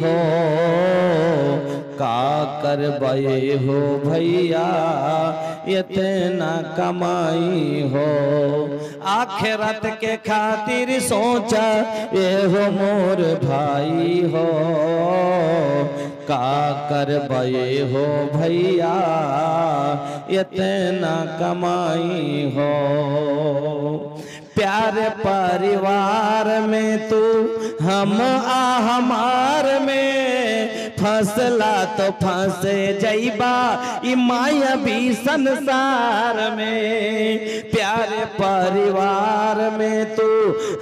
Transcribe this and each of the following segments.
हो का कर बये हो भैया इतना कमाई हो। आखिरत के खातिर सोचा ये हो मोर भाई हो का कर बये हो भैया इतना कमाई हो। प्यारे परिवार में तू हम हमार में फसला तो फंसे जैबा ई माया भी संसार में। प्यारे परिवार में तू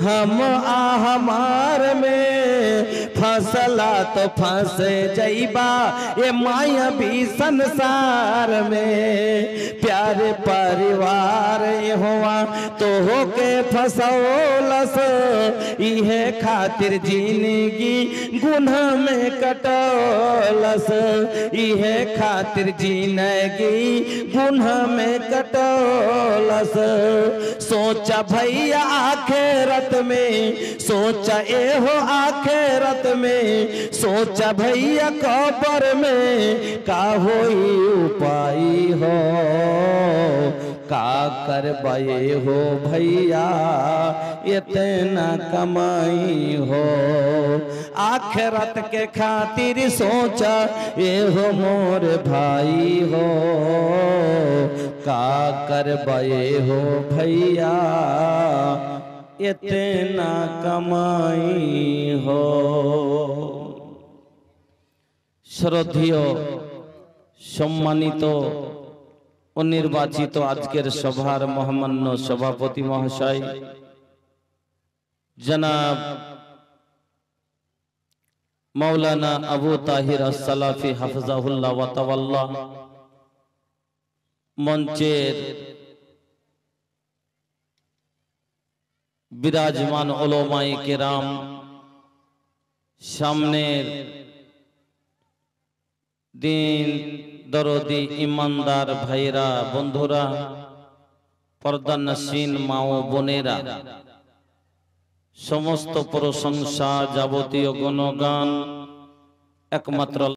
हम हमार में फसला तो फंसे जैबा ये माया भी संसार में। प्यारे परिवार हुआ तो होके फसौलस इहे खातिर जिंदगी गुनाह में कटौलस। इहे खातिर जिंदगी गुनाह में कटौलस। सोचा भैया आखिरत में सोचा एहो आखिरत में सोचा भैया कब्र में का होई उपाय हो का कर बये हो भैया इतना कमाई हो। आखिरत के खातिर सोचा ये हो मोर भाई हो का कर बये हो भैया इतना कमाई हो। श्रद्धेय सम्मानित ও নির্বাচিত আজকের সভার মহামান্য সভাপতি মহাশয় জনাব মাওলানা আবু তাহির আস-সালাফি হাফিজাহুল্লাহ ওয়া তাওয়াল্লা, মঞ্চের বিরাজমান উলামায়ে কেরাম, সামনের দিন দরদি ইমানদার ভাইরা বন্ধুরা, পর্দানশীন মা ও বোনেরা, সমস্ত প্রশংসা যাবতীয় গুণগান একমাত্র